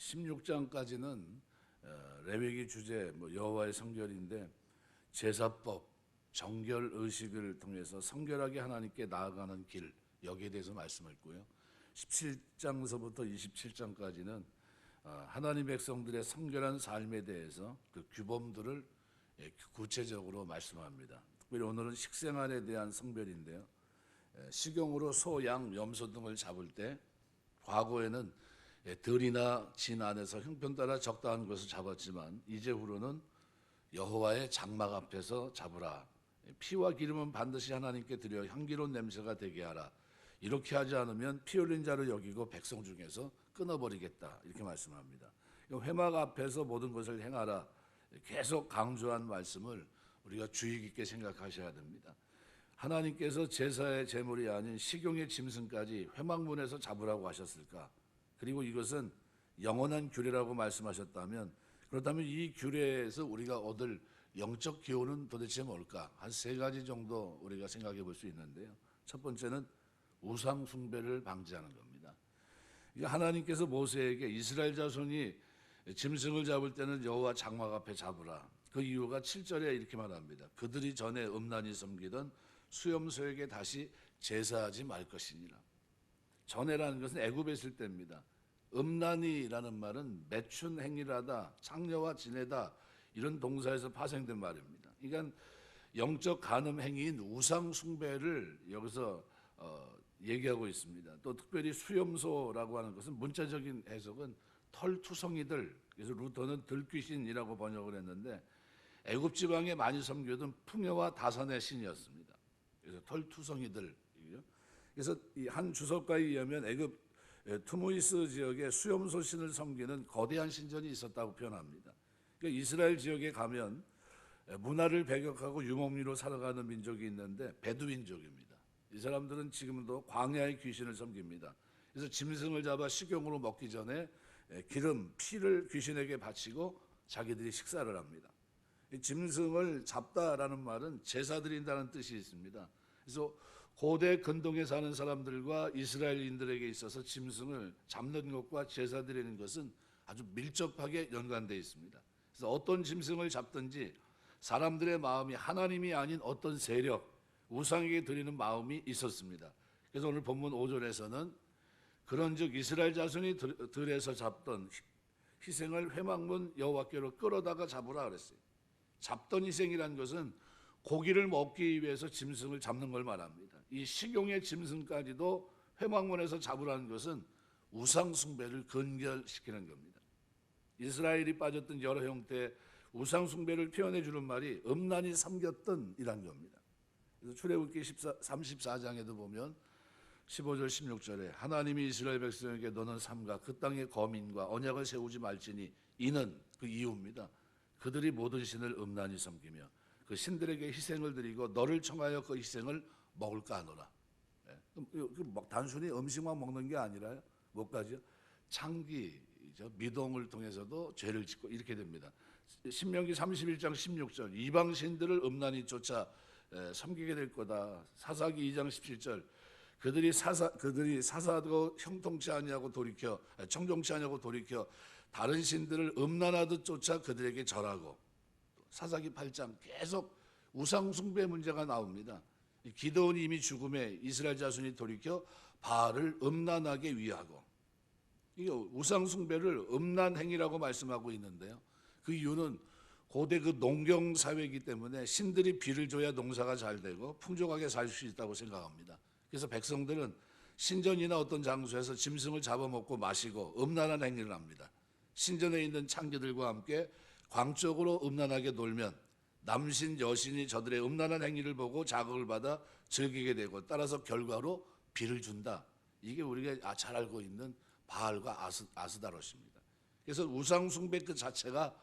16장까지는 레위기 주제 여호와의 성결인데 제사법, 정결 의식을 통해서 성결하게 하나님께 나아가는 길, 여기에 대해서 말씀했고요. 17장서부터 27장까지는 하나님 백성들의 성결한 삶에 대해서 그 규범들을 구체적으로 말씀합니다. 특별히 오늘은 식생활에 대한 성별인데요. 식용으로 소, 양, 염소 등을 잡을 때 과거에는 들이나 진 안에서 형편 따라 적당한 것을 잡았지만 이제후로는 여호와의 장막 앞에서 잡으라. 피와 기름은 반드시 하나님께 드려 향기로운 냄새가 되게 하라. 이렇게 하지 않으면 피 흘린 자를 여기고 백성 중에서 끊어버리겠다. 이렇게 말씀합니다. 회막 앞에서 모든 것을 행하라. 계속 강조한 말씀을 우리가 주의 깊게 생각하셔야 됩니다. 하나님께서 제사의 제물이 아닌 식용의 짐승까지 회막문에서 잡으라고 하셨을까? 그리고 이것은 영원한 규례라고 말씀하셨다면, 그렇다면 이 규례에서 우리가 얻을 영적 기호는 도대체 뭘까? 한 세 가지 정도 우리가 생각해 볼 수 있는데요. 첫 번째는 우상 숭배를 방지하는 겁니다. 하나님께서 모세에게 이스라엘 자손이 짐승을 잡을 때는 여호와 장막 앞에 잡으라. 그 이유가 7절에 이렇게 말합니다. 그들이 전에 음란히 섬기던 수염소에게 다시 제사하지 말 것이니라. 전에라는 것은 애굽에 있을 때입니다. 음란이라는 말은 매춘 행위라다, 창녀와 지내다, 이런 동사에서 파생된 말입니다. 그러니까 영적 간음 행위인 우상 숭배를 여기서 얘기하고 있습니다. 또 특별히 수염소라고 하는 것은 문자적인 해석은 털투성이들, 그래서 루터는 들귀신이라고 번역을 했는데 애굽 지방에 많이 섬기던 풍요와 다산의 신이었습니다. 그래서 털투성이들. 그래서 이 한 주석가에 의하면 애굽 투무이스 지역에 수염소 신을 섬기는 거대한 신전이 있었다고 표현합니다. 그러니까 이스라엘 지역에 가면 문화를 배격하고 유목민으로 살아가는 민족이 있는데 베두인족입니다. 이 사람들은 지금도 광야의 귀신을 섬깁니다. 그래서 짐승을 잡아 식용으로 먹기 전에 기름, 피를 귀신에게 바치고 자기들이 식사를 합니다. 짐승을 잡다라는 말은 제사 드린다는 뜻이 있습니다. 그래서 고대 근동에 사는 사람들과 이스라엘인들에게 있어서 짐승을 잡는 것과 제사 드리는 것은 아주 밀접하게 연관되어 있습니다. 그래서 어떤 짐승을 잡든지 사람들의 마음이 하나님이 아닌 어떤 세력, 우상에게 드리는 마음이 있었습니다. 그래서 오늘 본문 5절에서는 그런즉 이스라엘 자손이 들에서 잡던 희생을 회막문 여호와께로 끌어다가 잡으라 그랬어요. 잡던 희생이라는 것은 고기를 먹기 위해서 짐승을 잡는 걸 말합니다. 이 식용의 짐승까지도 회막문에서 잡으라는 것은 우상 숭배를 근결시키는 겁니다. 이스라엘이 빠졌던 여러 형태의 우상 숭배를 표현해 주는 말이 음란히 섬겼던 이란 겁니다. 그래서 출애굽기 34장에도 보면 15절 16절에 하나님이 이스라엘 백성에게 너는 삼가 그 땅의 거민과 언약을 세우지 말지니 이는 그 이유입니다. 그들이 모든 신을 음란히 섬기며 그 신들에게 희생을 드리고 너를 청하여 그 희생을 먹을까 하노라. 단순히 음식만 먹는 게 아니라요. 뭐까지요? 창기죠. 미동을 통해서도 죄를 짓고 이렇게 됩니다. 신명기 31장 16절 이방 신들을 음란히 쫓아 섬기게 될 거다. 사사기 2장 17절 그들이 사사도 형통치 아니하고 돌이켜 청종치 아니하고 돌이켜 다른 신들을 음란하듯 쫓아 그들에게 절하고. 사사기 8장 계속 우상 숭배 문제가 나옵니다. 기드온이 이미 죽음에 이스라엘 자손이 돌이켜 바알을 음란하게 위하고, 이 우상 숭배를 음란 행위라고 말씀하고 있는데요. 그 이유는 고대 그 농경 사회이기 때문에 신들이 비를 줘야 농사가 잘 되고 풍족하게 살 수 있다고 생각합니다. 그래서 백성들은 신전이나 어떤 장소에서 짐승을 잡아먹고 마시고 음란한 행위를 합니다. 신전에 있는 창기들과 함께 광적으로 음란하게 놀면 남신 여신이 저들의 음란한 행위를 보고 자극을 받아 즐기게 되고 따라서 결과로 비를 준다. 이게 우리가 잘 알고 있는 바알과 아스다롯입니다. 그래서 우상 숭배 그 자체가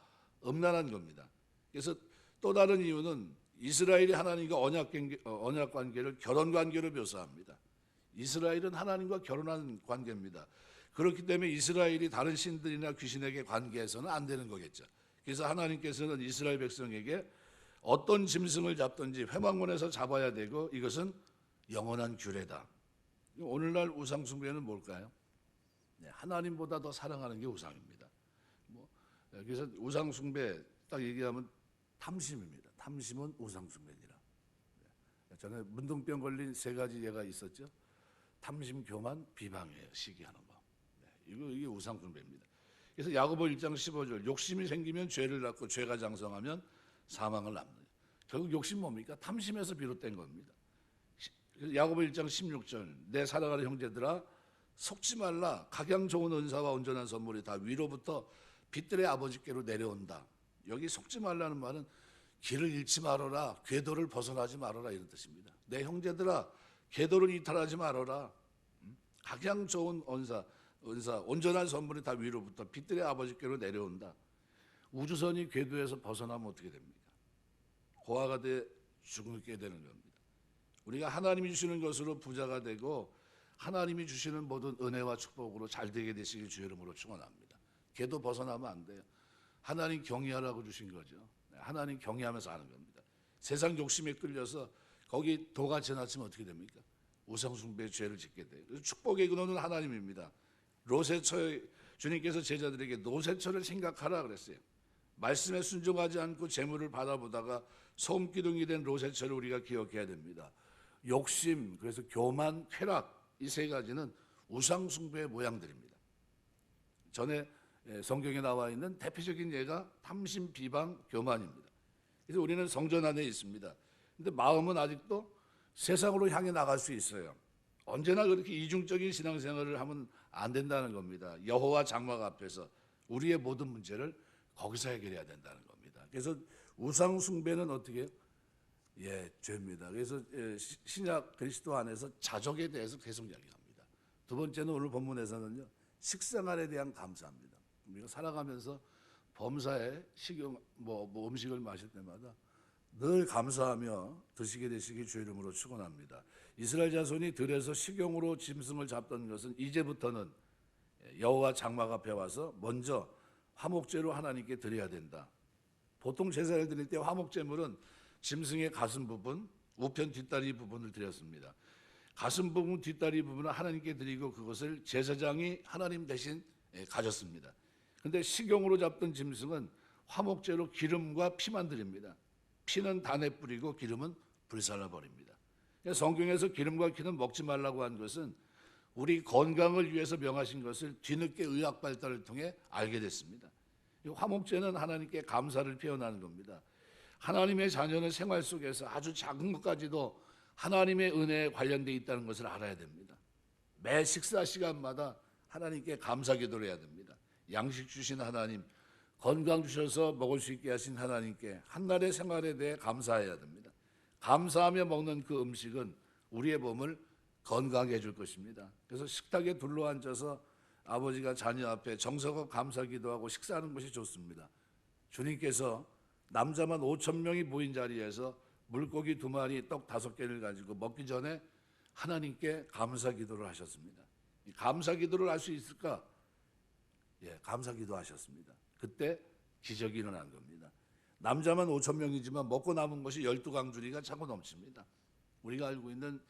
음란한 겁니다. 그래서 또 다른 이유는 이스라엘이 하나님과 언약 관계를 결혼 관계로 묘사합니다. 이스라엘은 하나님과 결혼한 관계입니다. 그렇기 때문에 이스라엘이 다른 신들이나 귀신에게 관계해서는 안 되는 거겠죠. 그래서 하나님께서는 이스라엘 백성에게 어떤 짐승을 잡든지 회막문에서 잡아야 되고 이것은 영원한 규례다. 오늘날 우상 숭배는 뭘까요? 하나님보다 더 사랑하는 게 우상입니다. 그래서 우상 숭배 딱 얘기하면 탐심입니다. 탐심은 우상 숭배니라. 전에 문둥병 걸린 세 가지 예가 있었죠. 탐심, 교만, 비방이에요. 시기하는 거. 이게 우상 숭배입니다. 그래서 야고보 1장 15절 욕심이 생기면 죄를 낳고 죄가 장성하면 사망을 낳는. 결국 욕심 뭡니까? 탐심에서 비롯된 겁니다. 야고보 1장 16절 내 사랑하는 형제들아 속지 말라. 각양 좋은 은사와 온전한 선물이 다 위로부터 빛들의 아버지께로 내려온다. 여기 속지 말라는 말은 길을 잃지 말아라. 궤도를 벗어나지 말아라 이런 뜻입니다. 내 형제들아 궤도를 이탈하지 말아라. 각양 좋은 은사, 온전한 선물이 다 위로부터 빛들의 아버지께로 내려온다. 우주선이 궤도에서 벗어나면 어떻게 됩니까? 고아가 돼 죽게 되는 겁니다. 우리가 하나님이 주시는 것으로 부자가 되고 하나님이 주시는 모든 은혜와 축복으로 잘 되게 되시길 주의 이름으로 축원합니다. 궤도 벗어나면 안 돼요. 하나님 경외하라고 주신 거죠. 하나님 경외하면서 하는 겁니다. 세상 욕심에 끌려서 거기 도가 지나치면 어떻게 됩니까? 우상숭배의 죄를 짓게 돼요. 그래서 축복의 근원은 하나님입니다. 로세처 주님께서 제자들에게 노세처를 생각하라 그랬어요. 말씀에 순종하지 않고 재물을 받아보다가 소음기둥이 된 로세처를 우리가 기억해야 됩니다. 욕심, 그래서 교만, 쾌락 이 세 가지는 우상숭배의 모양들입니다. 전에 성경에 나와 있는 대표적인 예가 탐심, 비방, 교만입니다. 그래서 우리는 성전 안에 있습니다. 근데 마음은 아직도 세상으로 향해 나갈 수 있어요. 언제나 그렇게 이중적인 신앙생활을 하면 안 된다는 겁니다. 여호와 장막 앞에서 우리의 모든 문제를 거기서 해결해야 된다는 겁니다. 그래서 우상 숭배는 어떻게 해요? 죄입니다. 그래서 신약 그리스도 안에서 자족에 대해서 계속 이야기합니다. 두 번째는 오늘 본문에서는요. 식생활에 대한 감사합니다. 우리가 살아가면서 범사에 식용 음식을 마실 때마다 늘 감사하며 드시게 되시기 주 이름으로 축원합니다. 이스라엘 자손이 들에서 식용으로 짐승을 잡던 것은 이제부터는 여호와 장막 앞에 와서 먼저 화목제로 하나님께 드려야 된다. 보통 제사를 드릴 때 화목제물은 짐승의 가슴 부분, 우편 뒷다리 부분을 드렸습니다. 가슴 부분, 뒷다리 부분을 하나님께 드리고 그것을 제사장이 하나님 대신 가졌습니다. 그런데 식용으로 잡던 짐승은 화목제로 기름과 피만 드립니다. 피는 단에 뿌리고 기름은 불살라 버립니다. 성경에서 기름과 피는 먹지 말라고 한 것은 우리 건강을 위해서 명하신 것을 뒤늦게 의학 발달을 통해 알게 됐습니다. 화목제는 하나님께 감사를 표현하는 겁니다. 하나님의 자녀는 생활 속에서 아주 작은 것까지도 하나님의 은혜에 관련되어 있다는 것을 알아야 됩니다. 매 식사 시간마다 하나님께 감사 기도를 해야 됩니다. 양식 주신 하나님, 건강 주셔서 먹을 수 있게 하신 하나님께 한날의 생활에 대해 감사해야 됩니다. 감사하며 먹는 그 음식은 우리의 몸을 건강하게 해줄 것입니다. 그래서 식탁에 둘러앉아서 아버지가 자녀 앞에 정성껏 감사 기도하고 식사하는 것이 좋습니다. 주님께서 남자만 5,000명이 모인 자리에서 물고기 2마리, 떡 5개를 가지고 먹기 전에 하나님께 감사 기도를 하셨습니다. 감사 기도를 할 수 있을까? 감사 기도하셨습니다. 그때 기적이 일어난 겁니다. 남자만 5,000명이지만 먹고 남은 것이 12강주리가 차고 넘칩니다. 우리가 알고 있는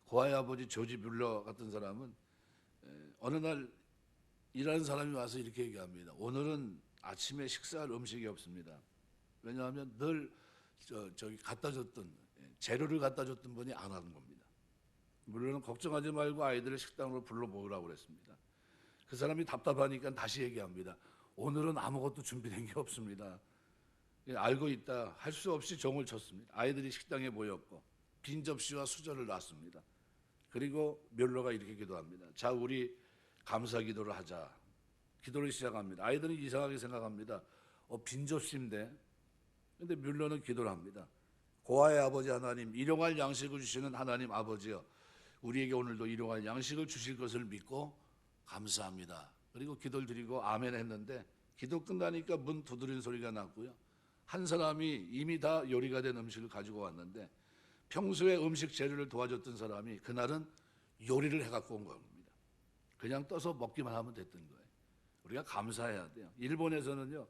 고아의 아버지 조지 뮬러 같은 사람은 어느 날 일하는 사람이 와서 이렇게 얘기합니다. 오늘은 아침에 식사할 음식이 없습니다. 왜냐하면 늘 저기 갖다 줬던 재료를 갖다 줬던 분이 안 하는 겁니다. 물론 걱정하지 말고 아이들을 식당으로 불러 모으라고 그랬습니다. 그 사람이 답답하니까 다시 얘기합니다. 오늘은 아무것도 준비된 게 없습니다. 알고 있다 할 수 없이 종을 쳤습니다. 아이들이 식당에 모였고 빈 접시와 수저를 놨습니다. 그리고 멸로가 이렇게 기도합니다. 자, 우리 감사 기도를 하자. 기도를 시작합니다. 아이들은 이상하게 생각합니다. 빈 접시인데. 근데 뮬러는 기도를 합니다. 고아의 아버지 하나님, 일용할 양식을 주시는 하나님 아버지여, 우리에게 오늘도 일용할 양식을 주실 것을 믿고 감사합니다. 그리고 기도를 드리고 아멘 했는데 기도 끝나니까 문 두드리는 소리가 났고요. 한 사람이 이미 다 요리가 된 음식을 가지고 왔는데 평소에 음식 재료를 도와줬던 사람이 그날은 요리를 해갖고 온 겁니다. 그냥 떠서 먹기만 하면 됐던 거예요. 우리가 감사해야 돼요. 일본에서는요.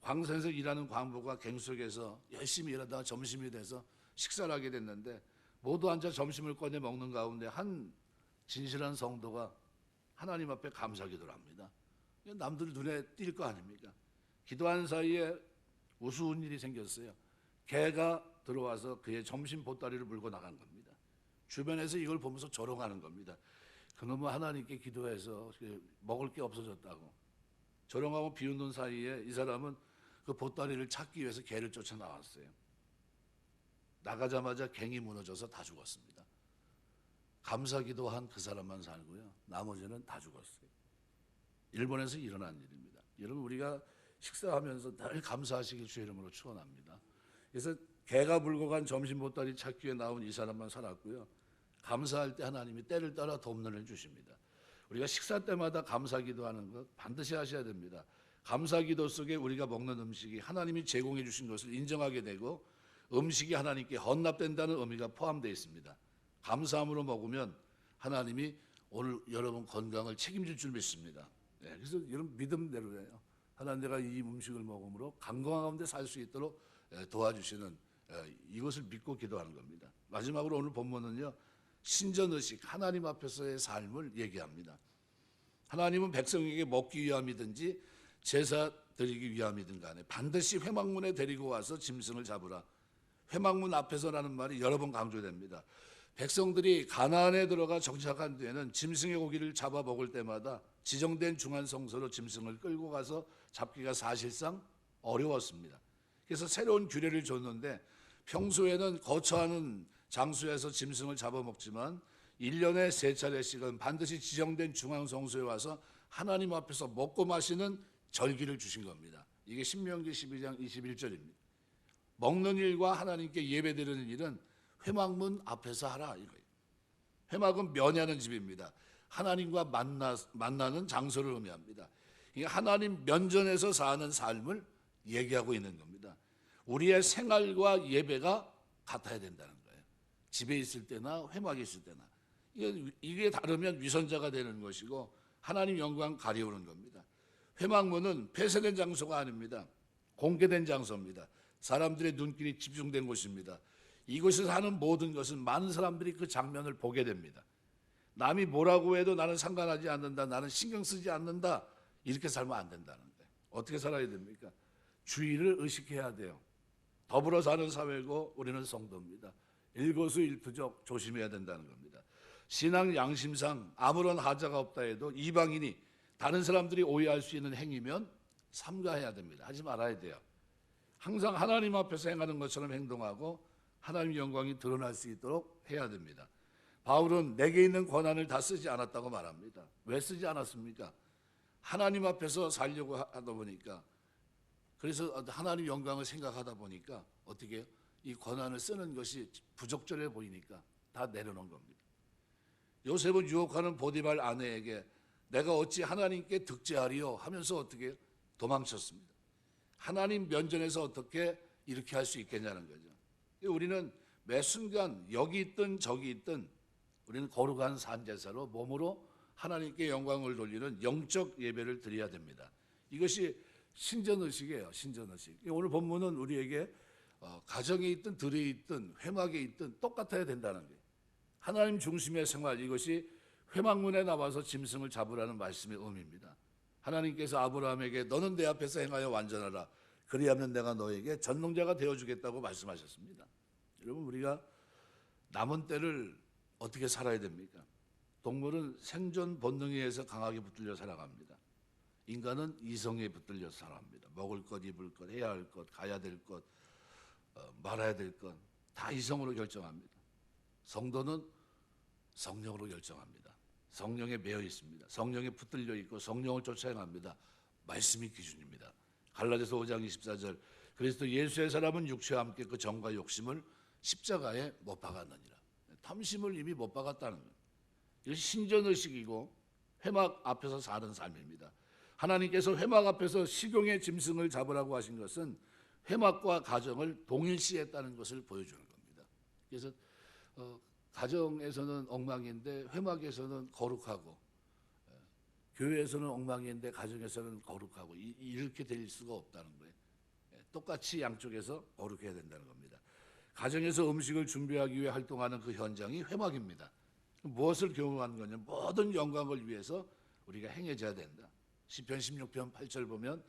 광산에서 일하는 광부가 갱속에서 열심히 일하다가 점심이 돼서 식사를 하게 됐는데 모두 앉아 점심을 꺼내 먹는 가운데 한 진실한 성도가 하나님 앞에 감사 기도를 합니다. 남들 눈에 띌 거 아닙니까? 기도한 사이에 우스운 일이 생겼어요. 개가 들어와서 그의 점심 보따리를 물고 나간 겁니다. 주변에서 이걸 보면서 조롱하는 겁니다. 그놈은 하나님께 기도해서 먹을 게 없어졌다고. 조롱하고 비웃는 사이에 이 사람은 그 보따리를 찾기 위해서 개를 쫓아 나왔어요. 나가자마자 갱이 무너져서 다 죽었습니다. 감사기도한 그 사람만 살고요. 나머지는 다 죽었어요. 일본에서 일어난 일입니다. 여러분, 우리가 식사하면서 늘 감사하시길 주의 이름으로 축원합니다. 그래서 개가 물고 간 점심 보따리 찾기 위해 나온 이 사람만 살았고요. 감사할 때 하나님이 때를 따라 돕는을 주십니다. 우리가 식사 때마다 감사기도하는 것 반드시 하셔야 됩니다. 감사기도 속에 우리가 먹는 음식이 하나님이 제공해 주신 것을 인정하게 되고 음식이 하나님께 헌납된다는 의미가 포함되어 있습니다. 감사함으로 먹으면 하나님이 오늘 여러분 건강을 책임질 줄 믿습니다. 그래서 여러분 믿음대로예요. 하나님, 내가 이 음식을 먹음으로 건강한 가운데 살 수 있도록 도와주시는 이것을 믿고 기도하는 겁니다. 마지막으로 오늘 본문은요, 신전의식, 하나님 앞에서의 삶을 얘기합니다. 하나님은 백성에게 먹기 위함이든지 제사 드리기 위함이든 간에 반드시 회막문에 데리고 와서 짐승을 잡으라. 회막문 앞에서라는 말이 여러 번 강조됩니다. 백성들이 가나안에 들어가 정착한 뒤에는 짐승의 고기를 잡아 먹을 때마다 지정된 중앙 성소로 짐승을 끌고 가서 잡기가 사실상 어려웠습니다. 그래서 새로운 규례를 줬는데 평소에는 거처하는 장소에서 짐승을 잡아먹지만 1년에 3차례씩은 반드시 지정된 중앙 성소에 와서 하나님 앞에서 먹고 마시는 절기를 주신 겁니다. 이게 신명기 12장 21절입니다. 먹는 일과 하나님께 예배드리는 일은 회막문 앞에서 하라 이거예요. 회막은 면회하는 집입니다. 하나님과 만나는 장소를 의미합니다. 이게 하나님 면전에서 사는 삶을 얘기하고 있는 겁니다. 우리의 생활과 예배가 같아야 된다는 거예요. 집에 있을 때나 회막에 있을 때나 이게 다르면 위선자가 되는 것이고 하나님 영광 가려우는 겁니다. 회막문은 폐쇄된 장소가 아닙니다. 공개된 장소입니다. 사람들의 눈길이 집중된 곳입니다. 이곳에서 하는 모든 것은 많은 사람들이 그 장면을 보게 됩니다. 남이 뭐라고 해도 나는 상관하지 않는다, 나는 신경 쓰지 않는다, 이렇게 살면 안 된다는 거예요. 어떻게 살아야 됩니까? 주의를 의식해야 돼요. 더불어 사는 사회고 우리는 성도입니다. 일거수일투족 조심해야 된다는 겁니다. 신앙 양심상 아무런 하자가 없다 해도 이방인이 다른 사람들이 오해할 수 있는 행위면 삼가해야 됩니다. 하지 말아야 돼요. 항상 하나님 앞에서 행하는 것처럼 행동하고 하나님의 영광이 드러날 수 있도록 해야 됩니다. 바울은 내게 있는 권한을 다 쓰지 않았다고 말합니다. 왜 쓰지 않았습니까? 하나님 앞에서 살려고 하다 보니까, 그래서 하나님 영광을 생각하다 보니까 어떻게 해요? 이 권한을 쓰는 것이 부적절해 보이니까 다 내려놓은 겁니다. 요셉은 유혹하는 보디발 아내에게 내가 어찌 하나님께 득죄하리요 하면서 어떻게 해요? 도망쳤습니다. 하나님 면전에서 어떻게 이렇게 할 수 있겠냐는 거죠. 우리는 매 순간 여기 있든 저기 있든 우리는 거룩한 산제사로 몸으로 하나님께 영광을 돌리는 영적 예배를 드려야 됩니다. 이것이 신전의식이에요. 신전의식. 오늘 본문은 우리에게 가정에 있든 들에 있든 회막에 있든 똑같아야 된다는 거예요. 하나님 중심의 생활, 이것이 회막문에 나와서 짐승을 잡으라는 말씀의 의미입니다. 하나님께서 아브라함에게 너는 내 앞에서 행하여 완전하라. 그리하면 내가 너에게 전능자가 되어주겠다고 말씀하셨습니다. 여러분, 우리가 남은 때를 어떻게 살아야 됩니까? 동물은 생존 본능에 의해서 강하게 붙들려 살아갑니다. 인간은 이성에 붙들려 살아갑니다. 먹을 것, 입을 것, 해야 할 것, 가야 될 것, 말아야 될 것 다 이성으로 결정합니다. 성도는 성령으로 결정합니다. 성령에 매여 있습니다. 성령에 붙들려 있고 성령을 쫓아 행합니다. 말씀이 기준입니다. 갈라디아서 5장 24절 그리스도 예수의 사람은 육체와 함께 그 정과 욕심을 십자가에 못 박았느니라. 탐심을 이미 못 박았다는 거예요. 이것이 신전의식이고 회막 앞에서 사는 삶입니다. 하나님께서 회막 앞에서 식용의 짐승을 잡으라고 하신 것은 회막과 가정을 동일시했다는 것을 보여주는 겁니다. 그래서 가정에서는 엉망인데 회막에서는 거룩하고, 교회에서는 엉망인데 가정에서는 거룩하고, 이렇게 될 수가 없다는 거예요. 똑같이 양쪽에서 거룩해야 된다는 겁니다. 가정에서 음식을 준비하기 위해 활동하는 그 현장이 회막입니다. 무엇을 경험하는 거냐? 모든 영광을 위해서 우리가 행해져야 된다. 시편 16편 8절 보면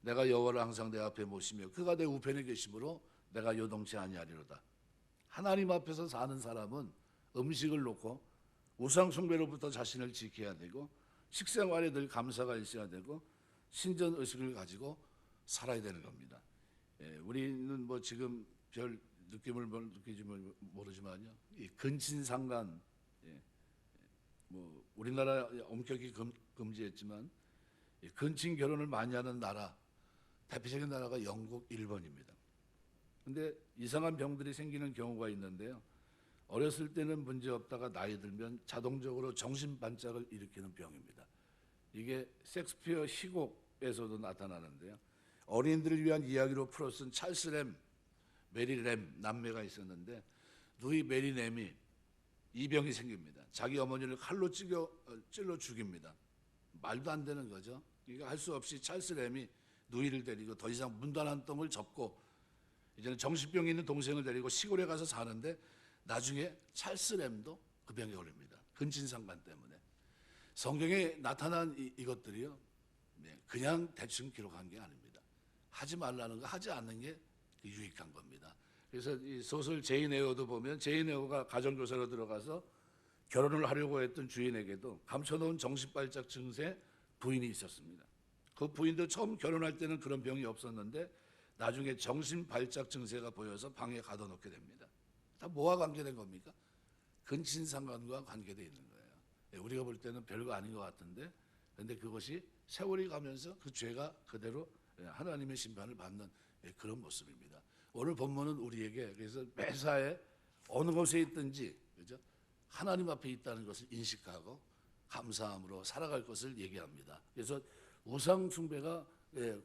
내가 여호와를 항상 내 앞에 모시며 그가 내 우편에 계심으로 내가 요동치 아니하리로다. 하나님 앞에서 사는 사람은 음식을 놓고 우상 숭배로부터 자신을 지켜야 되고 식생활에 늘 감사가 있어야 되고 신전 의식을 가지고 살아야 되는 겁니다. 우리는 뭐 지금 별 느낌을 느끼지 모르지만요, 이 근친상간, 뭐 우리나라 엄격히 금지했지만 근친 결혼을 많이 하는 나라, 대표적인 나라가 영국, 일본입니다. 근데 이상한 병들이 생기는 경우가 있는데요. 어렸을 때는 문제 없다가 나이 들면 자동적으로 정신 반짝을 일으키는 병입니다. 이게 셰익스피어 희곡에서도 나타나는데요. 어린이들을 위한 이야기로 풀어 쓴 찰스 램, 메리 램 남매가 있었는데 누이 메리 램이 이 병이 생깁니다. 자기 어머니를 칼로 찔러 죽입니다. 말도 안 되는 거죠. 이거 할 수 없이 찰스 램이 누이를 데리고 더 이상 문단 한 덩을 접고 이제는 정신병이 있는 동생을 데리고 시골에 가서 사는데 나중에 찰스 램도 그 병에 걸립니다. 근친상간 때문에. 성경에 나타난 이것들이요, 그냥 대충 기록한 게 아닙니다. 하지 말라는 거 하지 않는 게 유익한 겁니다. 그래서 이 소설 제인 에어도 보면 제인 에어가 가정교사로 들어가서 결혼을 하려고 했던 주인에게도 감춰놓은 정신발작 증세 부인이 있었습니다. 그 부인도 처음 결혼할 때는 그런 병이 없었는데 나중에 정신발작 증세가 보여서 방에 가둬놓게 됩니다. 다 뭐와 관계된 겁니까? 근친상간과 관계되어 있는 거예요. 우리가 볼 때는 별거 아닌 것 같은데, 그런데 그것이 세월이 가면서 그 죄가 그대로 하나님의 심판을 받는 그런 모습입니다. 오늘 본문은 우리에게 그래서 매사에 어느 곳에 있든지, 그죠? 하나님 앞에 있다는 것을 인식하고 감사함으로 살아갈 것을 얘기합니다. 그래서 우상 숭배가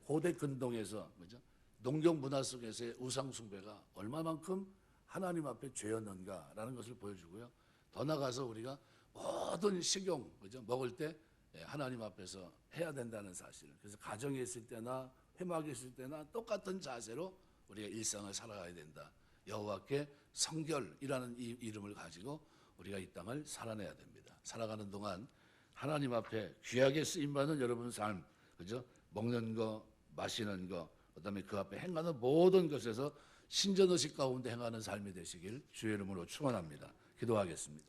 고대 근동에서, 그죠? 농경 문화 속에서의 우상 숭배가 얼마만큼 하나님 앞에 죄였는가라는 것을 보여주고요. 더 나아가서 우리가 모든 식용, 그죠? 먹을 때 하나님 앞에서 해야 된다는 사실을. 그래서 가정에 있을 때나 회막에 있을 때나 똑같은 자세로 우리가 일상을 살아가야 된다. 여호와께 성결이라는 이 이름을 가지고 우리가 이 땅을 살아내야 됩니다. 살아가는 동안 하나님 앞에 귀하게 쓰임 받는 여러분 삶, 그죠? 먹는 거, 마시는 거, 그다음에 그 앞에 행하는 모든 것에서 신전 의식 가운데 행하는 삶이 되시길 주의 이름으로 축원합니다. 기도하겠습니다.